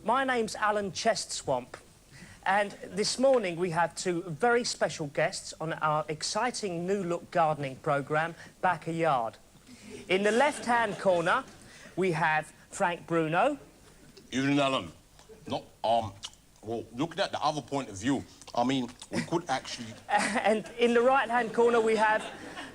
My name's Alan Chestswamp, and this morning we have two very special guests on our exciting new-look gardening programme, Backyard. In the left-hand corner, we have Frank Bruno. Evening, Alan. No, well, looking at the other point of view, I mean, we could actually... And in the right-hand corner, we have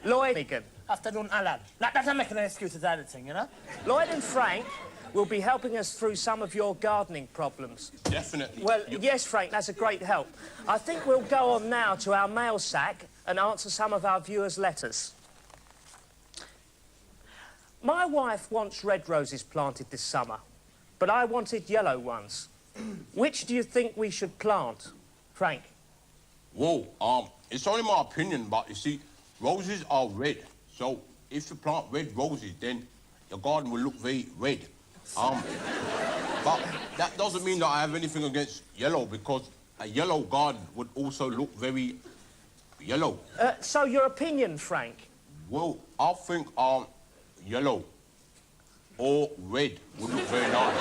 Lloyd Honeygan. Afternoon, Alan. That doesn't make any excuses, anything, you know? Lloyd and Frank will be helping us through some of your gardening problems. Definitely. Well, yes, Frank, that's a great help. I think we'll go on now to our mail sack and answer some of our viewers' letters. My wife wants red roses planted this summer, but I wanted yellow ones. Which do you think we should plant? Frank? Whoa, it's only my opinion, but you see, roses are red. So if you plant red roses, then your garden will look very red. But that doesn't mean that I have anything against yellow, because a yellow garden would also look very yellow. So your opinion, Frank? Well, I think yellow or red would look very nice.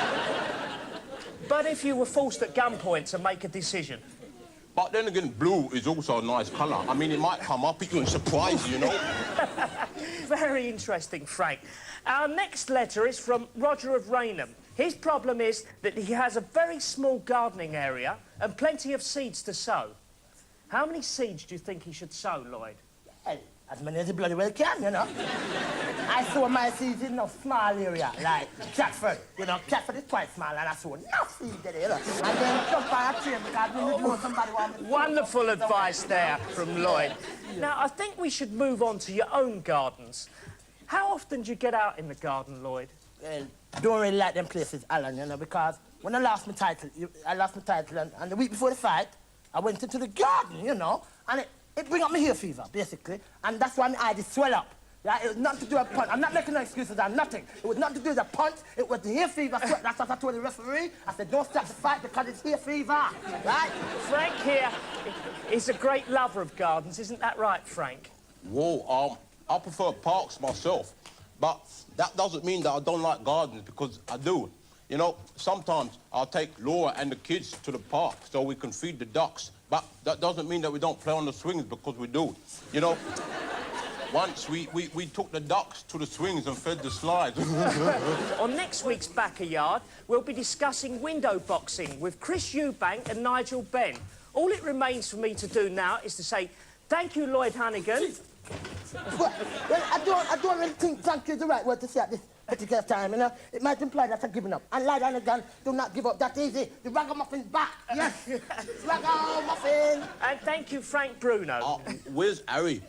But if you were forced at gunpoint to make a decision? But then again, blue is also a nice colour. I mean, it might come up at you and surprise you, you know? Very interesting, Frank. Our next letter is from Roger of Raynham. His problem is that he has a very small gardening area and plenty of seeds to sow. How many seeds do you think he should sow, Lloyd? Well, as many as he bloody well can, you know? I sow my seeds in a small area, like Catford. You know, Catford is quite small, and I sow enough seeds there, you know? And then jump on a train because we know somebody wants... Wonderful advice there from Lloyd. Now, I think we should move on to your own gardens. How often do you get out in the garden, Lloyd? Well, don't really like them places, Alan, you know, because when I lost my title, and the week before the fight, I went into the garden, you know, and it bring up my hair fever, basically, and that's why my eyes swell up. Right? It was nothing to do with a punt. I'm not making no excuses, I'm nothing. It was nothing to do with a punt, it was the hair fever. That's what I told the referee. I said, don't stop the fight because it's hair fever, right? Frank here is a great lover of gardens, isn't that right, Frank? Whoa, I prefer parks myself, but that doesn't mean that I don't like gardens, because I do. You know, sometimes I'll take Laura and the kids to the park so we can feed the ducks, but that doesn't mean that we don't play on the swings, because we do. You know, once we took the ducks to the swings and fed the slides. On next week's Backyard, we'll be discussing window boxing with Chris Eubank and Nigel Benn. All it remains for me to do now is to say thank you, Lloyd Honeygan. Well, I don't really think thank you is the right word to say at this particular time, you know. It might imply that I've given up. And Lloyd Honeygan, do not give up that easy. The ragamuffin back, yes. Ragamuffin. And thank you, Frank Bruno. Where's Harry?